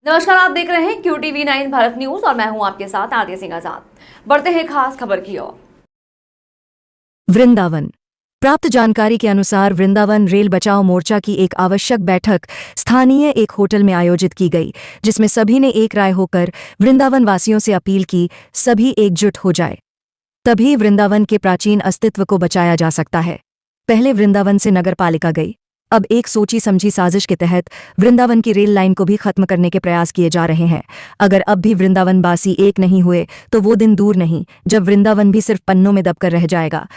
नमस्कार, आप देख रहे हैं QTV9 भारत न्यूज और मैं हूं आपके साथ आदित्य सिंह आजाद। बढ़ते हैं खास खबर की ओर। वृंदावन। प्राप्त जानकारी के अनुसार वृंदावन रेल बचाओ मोर्चा की एक आवश्यक बैठक स्थानीय एक होटल में आयोजित की गई, जिसमें सभी ने एक राय होकर वृंदावन वासियों से अपील की सभी एकजुट हो जाए, तभी वृंदावन के प्राचीन अस्तित्व को बचाया जा सकता है। पहले वृंदावन से नगर पालिका गई, अब एक सोची समझी साजिश के तहत वृंदावन की रेल लाइन को भी खत्म करने के प्रयास किए जा रहे हैं। अगर अब भी वृंदावनवासी एक नहीं हुए तो वो दिन दूर नहीं जब वृंदावन भी सिर्फ पन्नों में दबकर रह जाएगा।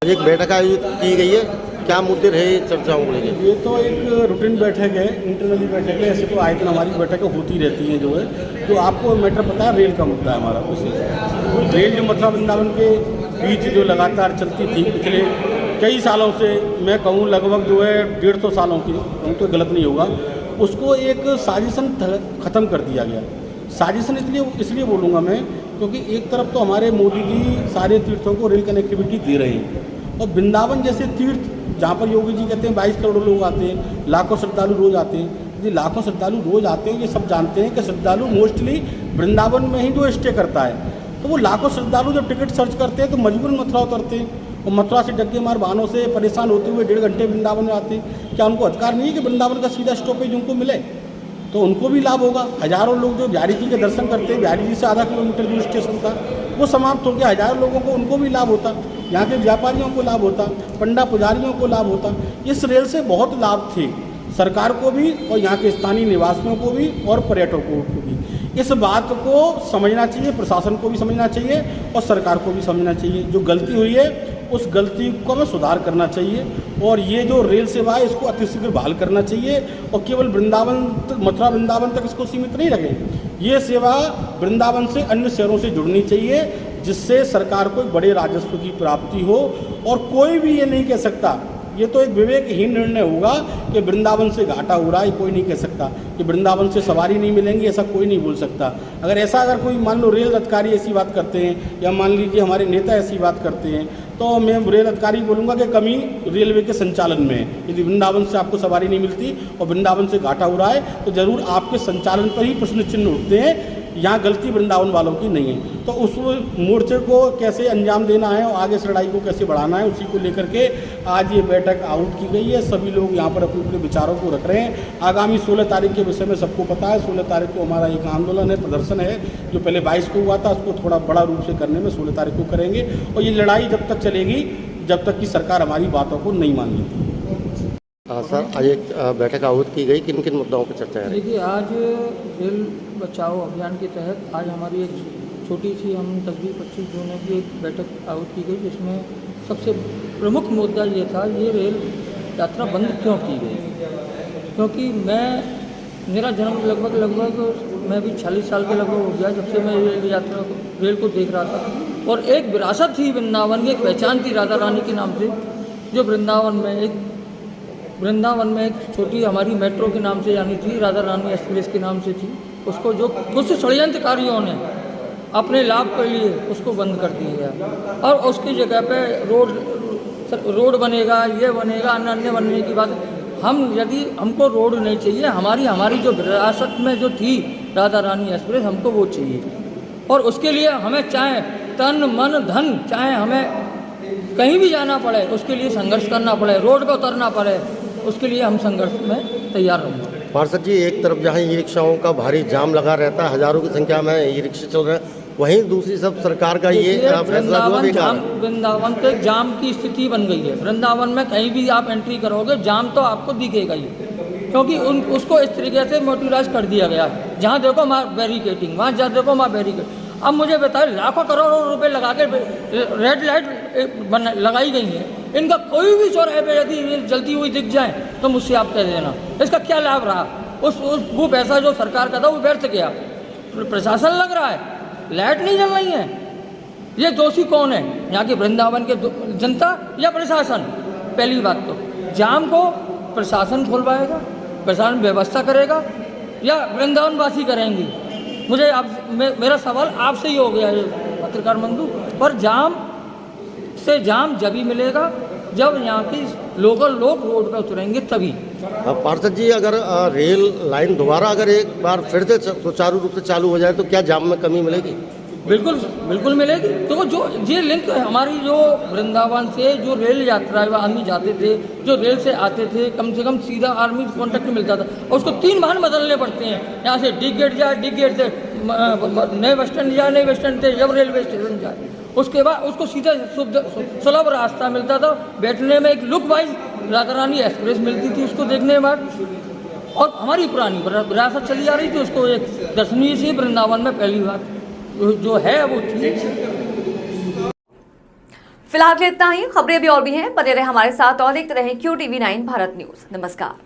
एक बैठक आयोजित की गई है, क्या मुद्दे रहे चर्चाओं को लेकर? ये तो एक रूटीन बैठक है, इंटरनली बैठक है। ऐसे तो आए दिन हमारी बैठकें होती रहती हैं। जो है तो आपको मैटर पता है, रेल का मुद्दा है हमारा। उस रेल जो मथुरा वृंदावन के बीच जो लगातार चलती थी पिछले कई सालों से, मैं कहूँ लगभग जो है 150 सालों की, कहूँ तो गलत नहीं होगा, उसको एक साजिशन ख़त्म कर दिया गया। साजिशन इसलिए बोलूँगा मैं, क्योंकि एक तरफ तो हमारे मोदी जी सारे तीर्थों को रेल कनेक्टिविटी दे रहे हैं, और वृंदावन जैसे तीर्थ जहाँ पर योगी जी कहते हैं 22 करोड़ लोग आते हैं, लाखों श्रद्धालु रोज आते हैं। ये लाखों श्रद्धालु रोज आते हैं, ये सब जानते हैं कि श्रद्धालु मोस्टली वृंदावन में ही जो स्टे करता है। तो वो लाखों श्रद्धालु जब टिकट सर्च करते हैं तो मजबूरन मथुरा उतरते हैं, और मथुरा से डग्गे मार वाहनों से परेशान होते हुए 1.5 घंटे वृंदावन में आते हैं। क्या उनको अधिकार नहीं है कि वृंदावन का सीधा स्टॉपेज उनको मिले? तो उनको भी लाभ होगा। हज़ारों लोग जो बिहारी जी के दर्शन करते हैं, बिहारी जी से आधा किलोमीटर दूर स्टेशन था, वो समाप्त हो गया। हज़ारों लोगों को उनको भी लाभ होता, यहाँ के व्यापारियों को लाभ होता, पंडा पुजारियों को लाभ होता। इस रेल से बहुत लाभ थे सरकार को भी, और यहाँ के स्थानीय निवासियों को भी, और पर्यटकों को भी। इस बात को समझना चाहिए, प्रशासन को भी समझना चाहिए और सरकार को भी समझना चाहिए। जो गलती हुई है उस गलती को हमें सुधार करना चाहिए, और ये जो रेल सेवा है इसको अतिशीघ्र बहाल करना चाहिए, और केवल वृंदावन मथुरा वृंदावन तक इसको सीमित नहीं रखें। ये सेवा वृंदावन से अन्य शहरों से जुड़नी चाहिए, जिससे सरकार को बड़े राजस्व की प्राप्ति हो। और कोई भी ये नहीं कह सकता, ये तो एक विवेकहीन निर्णय होगा कि वृंदावन से घाटा हो रहा है। कोई नहीं कह सकता कि वृंदावन से सवारी नहीं मिलेंगी, ऐसा कोई नहीं बोल सकता। अगर कोई मान लो रेल अधिकारी ऐसी बात करते हैं, या मान लीजिए हमारे नेता ऐसी बात करते हैं, तो मैं रेल अधिकारी बोलूँगा कि कमी रेलवे के संचालन में है। यदि वृंदावन से आपको सवारी नहीं मिलती और वृंदावन से घाटा हो रहा है तो ज़रूर आपके संचालन पर ही प्रश्न चिन्ह उठते हैं। यहाँ गलती वृंदावन वालों की नहीं है। तो उस मोर्चे को कैसे अंजाम देना है और आगे से लड़ाई को कैसे बढ़ाना है, उसी को लेकर के आज ये बैठक आउट की गई है। सभी लोग यहाँ पर अपने अपने विचारों को रख रहे हैं। आगामी 16 तारीख के विषय में सबको पता है। 16 तारीख को हमारा एक आंदोलन है, प्रदर्शन है, जो पहले 22 को हुआ था, उसको थोड़ा बड़ा रूप से करने में 16 तारीख को करेंगे। और ये लड़ाई जब तक चलेगी जब तक कि सरकार हमारी बातों को नहीं मान लेती। सर, आज एक बैठक आयोजित की गई, किन किन मुद्दाओं पर चर्चा है? देखिए, आज रेल बचाओ अभियान के तहत आज हमारी एक छोटी सी 10-25 जून की एक बैठक आयोजित की गई, जिसमें सबसे प्रमुख मुद्दा ये था, ये रेल यात्रा बंद क्यों की गई। क्योंकि मेरा जन्म लगभग मैं भी 40 साल के लगभग हो गया जब से मैं रेल को देख रहा था। और एक विरासत थी वृंदावन की, एक पहचान थी राधा रानी के नाम से, जो वृंदावन में एक छोटी हमारी मेट्रो के नाम से जानी थी, राधा रानी एक्सप्रेस के नाम से थी। उसको जो कुछ षड्यंत्रकारियों ने अपने लाभ के लिए उसको बंद कर दिया, और उसकी जगह पे रोड बनेगा, ये बनेगा, अन्य बनने की बात। यदि हमको रोड नहीं चाहिए, हमारी जो विरासत में जो थी राधा रानी एक्सप्रेस, हमको वो चाहिए। और उसके लिए हमें चाहे तन मन धन, चाहे हमें कहीं भी जाना पड़े, उसके लिए संघर्ष करना पड़े, रोड पर उतरना पड़े, उसके लिए हम संघर्ष में तैयार रहेंगे। पार्षद जी, एक तरफ जहाँ ई रिक्शाओं का भारी जाम लगा रहता है, हज़ारों की संख्या में ई रिक्शा चल रहे हैं, वहीं दूसरी सब सरकार का ये फैसला हुआ बेकार। वृंदावन तो एक जाम की स्थिति बन गई है। वृंदावन में कहीं भी आप एंट्री करोगे जाम तो आपको दिखेगा ही, क्योंकि उसको इस तरीके से मोटराइज कर दिया गया है। जहाँ देखो वहाँ बैरिकेटिंग, वहाँ जहाँ देखो वहाँ बैरिकेड। अब मुझे बताए, लाखों करोड़ों रुपए लगा के रेड लाइट लगाई गई है, इनका कोई भी चौराहे पे यदि जलती हुई दिख जाए तो मुझसे आप कह देना, इसका क्या लाभ रहा? वो पैसा जो सरकार का था वो व्यर्थ गया। प्रशासन लग रहा है, लाइट नहीं जल रही है, ये दोषी कौन है? यहाँ के वृंदावन के जनता या प्रशासन? पहली बात तो जाम को प्रशासन खोलवाएगा, प्रशासन व्यवस्था करेगा या वृंदावन वासी करेंगे? मुझे मेरा सवाल आपसे ही हो गया है पत्रकार बंधु। पर जाम जब ही मिलेगा जब यहाँ की लोकल लोग रोड पर उतरेंगे तभी। पार्षद जी, अगर रेल लाइन दोबारा अगर एक बार फिर से सुचारू रूप से चालू हो जाए तो क्या जाम में कमी मिलेगी? बिल्कुल मिलेगी। तो जो ये लिंक है हमारी, जो वृंदावन से जो रेल यात्रा आदमी जाते थे, जो रेल से आते थे, कम से कम सीधा आर्मी कॉन्टेक्ट मिलता था और उसको 3 वाहन बदलने पड़ते हैं। यहाँ से डी गेट जाए, डी गेट से नए बस स्टैंड जाए, नए बस स्टैंड से जब रेलवे स्टेशन जाए, उसके बाद उसको सीधा सुलभ रास्ता मिलता था। बैठने में एक look wise Radha Rani express मिलती थी उसको देखने के बाद, और हमारी पुरानी विरासत चली आ रही थी, उसको एक दर्शनीय सी वृंदावन में पहली बार जो है वो थी। फिलहाल इतना ही। खबरें भी और भी हैं, बने रहे हमारे साथ और देखते रहें QTV9 भारत न्यूज। नमस्कार।